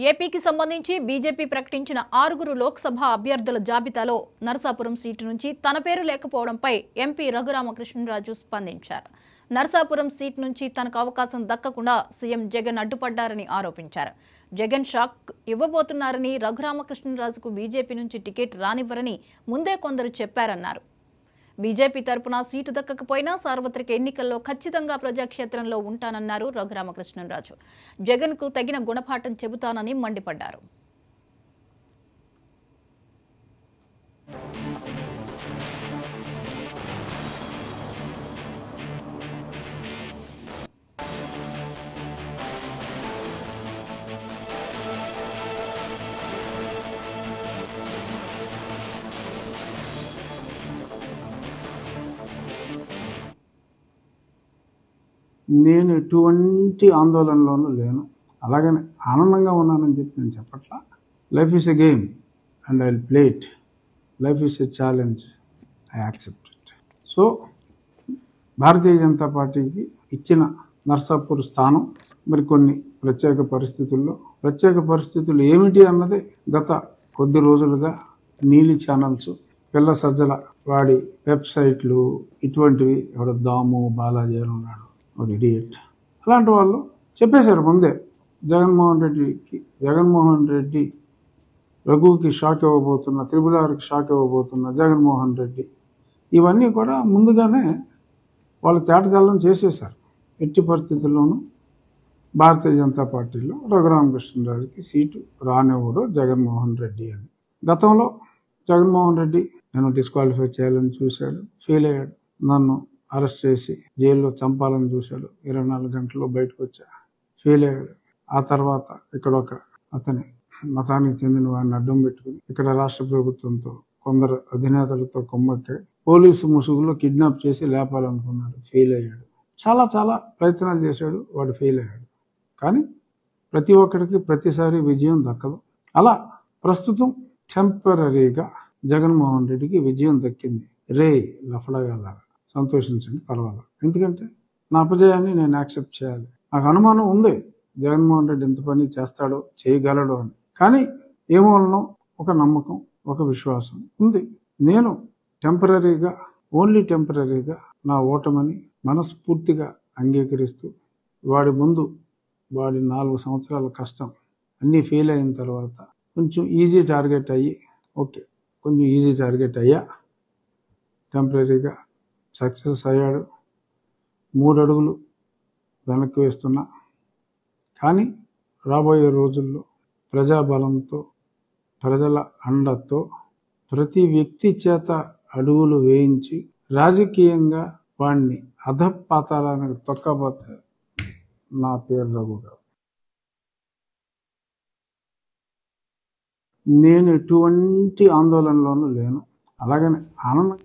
ఏపీకి సంబంధించి బీజేపీ ప్రకటించిన 6 లోక్సభ అభ్యర్థుల జాబితాలో నరసాపురం సీటు నుంచి తన పేరు లేకపోవడంపై ఎంపీ రఘురామకృష్ణరాజు స్పందించారు. నరసాపురం సీట్ నుంచి తనకు అవకాశం దక్కకుండా సీఎం జగన్ అడ్డుపడ్డారని ఆరోపించారు. జగన్ షాక్ ఇవ్వబోతున్నారని, రఘురామకృష్ణరాజుకు బీజేపీ నుంచి టికెట్ రానివ్వరని ముందే కొందరు చెప్పారన్నారు. బీజేపీ తరపున సీటు దక్కకపోయినా సార్వత్రిక ఎన్నికల్లో ఖచ్చితంగా ప్రజాక్షేత్రంలో ఉంటానన్నారు రఘురామకృష్ణరాజు. జగన్ కు తగిన గుణపాఠం చెబుతానని మండిపడ్డారు. నేను ఎటువంటి ఆందోళనలోనూ లేను, అలాగనే ఆనందంగా ఉన్నానని చెప్పి నేను చెప్పట్లా. Life is a game and I will play it. Life is a challenge, I accept it. So Bharatiya Janata పార్టీకి ఇచ్చిన నర్సాపూర్ స్థానం మరి కొన్ని ప్రత్యేక పరిస్థితులు ఏమిటి అన్నది గత కొద్ది రోజులుగా నీలి ఛానల్స్, పిల్ల సజ్జల వాడి వెబ్సైట్లు, ఇటువంటివి ఎవడో దాము బాలాజీ అని ఉన్నాడు, ఒక ఇడియట్, అలాంటి వాళ్ళు చెప్పేశారు ముందే జగన్మోహన్ రెడ్డి రఘుకి షాక్ ఇవ్వబోతున్న, త్రిపురారికి షాక్ ఇవ్వబోతున్న జగన్మోహన్ రెడ్డి, ఇవన్నీ కూడా ముందుగానే వాళ్ళు తేటతెల్లం చేసేశారు. ఎట్టి పరిస్థితుల్లోనూ భారతీయ జనతా పార్టీలో రఘురామకృష్ణరాజుకి సీటు రానివ్వడు జగన్మోహన్ రెడ్డి అని. గతంలో జగన్మోహన్ రెడ్డి నన్ను డిస్క్వాలిఫై చేయాలని చూశాడు, ఫెయిల్ అయ్యాడు. నన్ను అరెస్ట్ చేసి జైల్లో చంపాలని చూశాడు, 24 గంటల్లో బయటకు వచ్చా, ఫెయిల్ అయ్యాడు. ఆ తర్వాత ఇక్కడ ఒక అతని మతానికి చెందిన వాడిని అడ్డం పెట్టుకుని ఇక్కడ రాష్ట్ర ప్రభుత్వంతో కొందరు అధినేతలతో కొమ్మక్కాడు, పోలీసు ముసుగులో కిడ్నాప్ చేసి లేపాలనుకున్నాడు, ఫెయిల్ అయ్యాడు. చాలా ప్రయత్నాలు చేశాడు, వాడు ఫెయిల్ అయ్యాడు. కానీ ప్రతి ఒక్కరికి ప్రతిసారి విజయం దక్కదు. అలా ప్రస్తుతం టెంపరీగా జగన్మోహన్ రెడ్డికి విజయం దక్కింది. రే లఫడగాలాగా సంతోషించండి, పర్వాలేదు. ఎందుకంటే నా అపజయాన్ని నేను యాక్సెప్ట్ చేయాలి. నాకు అనుమానం ఉంది జగన్మోహన్ రెడ్డి ఎంత పని చేస్తాడో, చేయగలడు అని. కానీ ఏమోనో ఒక నమ్మకం, ఒక విశ్వాసం ఉంది. నేను ఓన్లీ టెంపరీగా నా ఓటమని మనస్ఫూర్తిగా అంగీకరిస్తూ వాడి ముందు వాడి 4 సంవత్సరాల కష్టం అన్నీ ఫెయిల్ అయిన తర్వాత కొంచెం ఈజీ టార్గెట్ అయ్యా, టెంపరీగా సక్సెస్ అయ్యాడు. 3 అడుగులు వెనక్కి వేస్తున్నా. కానీ రాబోయే రోజుల్లో ప్రజాబలంతో, ప్రజల అండతో ప్రతి వ్యక్తి చేత అడుగులు వేయించి రాజకీయంగా వాడిని అధపాతాళానికి తొక్కబోతే నా పేరు రఘుగారు. నేను ఎటువంటి ఆందోళనలోనూ లేను, అలాగనే ఆనందం.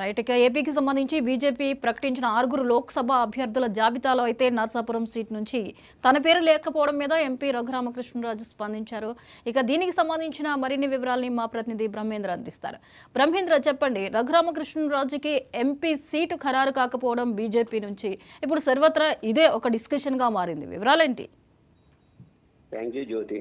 రైట్. ఇక ఏపీకి సంబంధించి బీజేపీ ప్రకటించిన 6 లోక్సభ అభ్యర్థుల జాబితాలో అయితే నరసాపురం సీట్ నుంచి తన పేరు లేకపోవడం మీద ఎంపీ రఘురామకృష్ణరాజు స్పందించారు. ఇక దీనికి సంబంధించిన మరిన్ని వివరాలని మా ప్రతినిధి బ్రహ్మేంద్ర అందిస్తారు. బ్రహ్మేంద్ర, చెప్పండి, రఘురామకృష్ణరాజుకి ఎంపీ సీటు ఖరారు కాకపోవడం బీజేపీ నుంచి ఇప్పుడు సర్వత్రా ఇదే ఒక డిస్కషన్గా మారింది. వివరాలేంటి? థ్యాంక్ యూ జ్యోతి.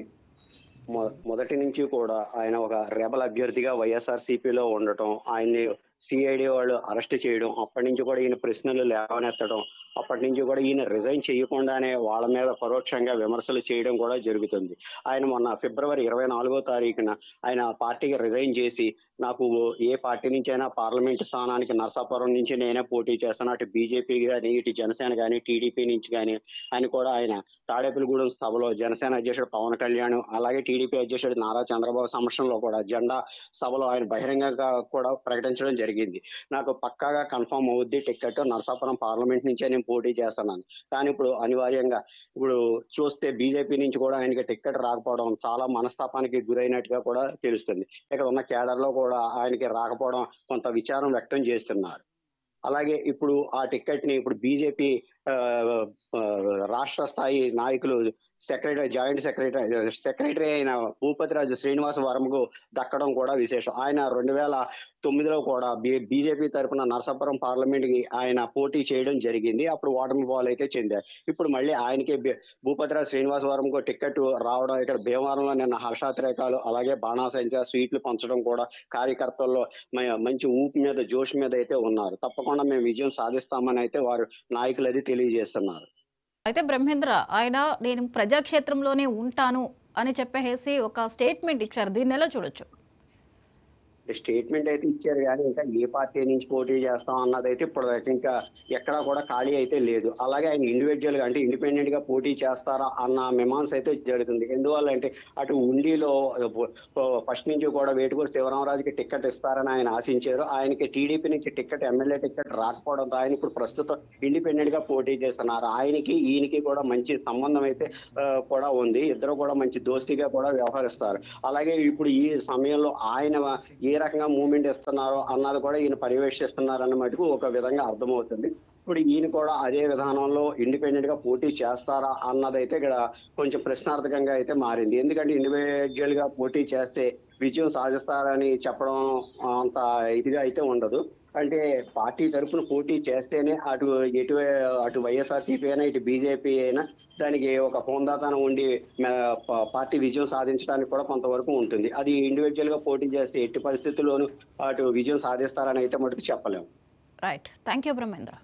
మొదటి నుంచి కూడా ఆయన ఒక రెబల్ అభ్యర్థిగా వైఎస్ఆర్సీపీలో ఉండటం, ఆయన్ని సిఐడి వాళ్ళు అరెస్ట్ చేయడం, అప్పటి నుంచి కూడా ఈయన ప్రశ్నలు లేవనెత్తడం, అప్పటి నుంచి కూడా ఈయన రిజైన్ చేయకుండానే వాళ్ళ మీద పరోక్షంగా విమర్శలు చేయడం కూడా జరుగుతుంది. ఆయన మొన్న ఫిబ్రవరి 24వ తారీఖున ఆయన పార్టీకి రిజైన్ చేసి, నాకు ఏ పార్టీ నుంచి అయినా పార్లమెంట్ స్థానానికి నరసాపురం నుంచి నేనే పోటీ చేస్తాను, అటు బీజేపీ కానీ, ఇటు జనసేన కానీ, టీడీపీ నుంచి కానీ ఆయన తాడేపల్లిగూడెం సభలో జనసేన అధ్యక్షుడు పవన్ కళ్యాణ్, అలాగే టీడీపీ అధ్యక్షుడు నారా చంద్రబాబు సమక్షంలో కూడా జెండా సభలో ఆయన బహిరంగంగా కూడా ప్రకటించడం జరిగింది. నాకు పక్కాగా కన్ఫర్మ్ అవుద్ది టికెట్, నరసాపురం పార్లమెంట్ నుంచే నేను పోటీ చేస్తున్నాను. కానీ ఇప్పుడు అనివార్యంగా చూస్తే బీజేపీ నుంచి కూడా ఆయనకి టికెట్ రాకపోవడం చాలా మనస్తాపానికి గురైనట్టుగా కూడా తెలుస్తుంది. ఇక్కడ ఉన్న కేడర్ లో కూడా ఆయనకి రాకపోవడం కొంత విచారం వ్యక్తం చేస్తున్నారు. అలాగే ఇప్పుడు ఆ టికెట్ ని ఇప్పుడు బీజేపీ ఆ, ఆ, రాష్ట్ర స్థాయి నాయకులు జాయింట్ సెక్రటరీ అయిన భూపతిరాజు శ్రీనివాస వర్మకు దక్కడం కూడా విశేషం. ఆయన 2009లో కూడా బీజేపీ తరపున నరసాపురం పార్లమెంట్ కి ఆయన పోటీ చేయడం జరిగింది. అప్పుడు ఓటమి పాలైతే చెందారు. ఇప్పుడు మళ్ళీ ఆయనకే భూపతిరాజు శ్రీనివాస వర్మకు టికెట్ రావడం, ఇక్కడ భీమవరంలో నిన్న హర్షాతిరేకాలు అలాగే బాణాసంచా స్వీట్లు పంచడం కూడా కార్యకర్తల్లో మంచి ఊపు మీద జోష్ మీద అయితే ఉన్నారు. తప్పకుండా మేము విజయం సాధిస్తామని అయితే వారు నాయకులు అది తెలియజేస్తున్నారు. అయితే బ్రహ్మేంద్ర ఆయన నేను ప్రజాక్షేత్రంలోనే ఉంటాను అని చెప్పేసి ఒక స్టేట్మెంట్ ఇచ్చారు. దీన్ని ఎలా చూడొచ్చు? స్టేట్మెంట్ అయితే ఇచ్చారు కానీ ఇంకా ఏ పార్టీ నుంచి పోటీ చేస్తాం అన్నది అయితే ఇప్పుడు ఇంకా ఎక్కడా కూడా ఖాళీ అయితే లేదు. అలాగే ఆయన ఇండివిజువల్ గా అంటే ఇండిపెండెంట్ గా పోటీ చేస్తారా అన్న మీమాంస అయితే జరుగుతుంది. ఎందువల్ల అంటే అటు ఉండిలో ఫస్ట్ నుంచి కూడా వేటుకూరి శివరామరాజుకి టికెట్ ఇస్తారని ఆయన ఆశించారు. ఆయనకి టీడీపీ నుంచి ఎమ్మెల్యే టికెట్ రాకపోవడంతో ఆయన ఇప్పుడు ప్రస్తుతం ఇండిపెండెంట్ గా పోటీ చేస్తున్నారు. ఆయనకి ఈయనకి కూడా మంచి సంబంధం అయితే కూడా ఉంది. ఇద్దరు కూడా మంచి దోస్తిగా కూడా వ్యవహరిస్తారు. అలాగే ఇప్పుడు ఈ సమయంలో ఆయన ఏ రకంగా మూవ్మెంట్ ఇస్తున్నారో అన్నది కూడా ఈయన పర్యవేక్షిస్తున్నారు అన్న మటుకు ఒక విధంగా అర్థమవుతుంది. ఇప్పుడు ఈయన కూడా అదే విధానంలో ఇండిపెండెంట్ గా పోటీ చేస్తారా అన్నదైతే ఇక్కడ కొంచెం ప్రశ్నార్థకంగా అయితే మారింది. ఎందుకంటే ఇండివిజువల్ గా పోటీ చేస్తే విజయం సాధిస్తారని చెప్పడం అంత ఇదిగా అయితే ఉండదు. అంటే పార్టీ తరఫున పోటీ చేస్తేనే అటు వైఎస్ఆర్సీపీ అయినా ఇటు బీజేపీ అయినా దానికి ఒక హోందాతనం ఉండి పార్టీ విజయం సాధించడానికి కూడా కొంతవరకు ఉంటుంది. అది ఇండివిజువల్ గా పోటీ చేస్తే ఎట్టి పరిస్థితుల్లోనూ అటు విజయం సాధిస్తారని అయితే మటుకు చెప్పలేము. Right, thank you Brahmendra.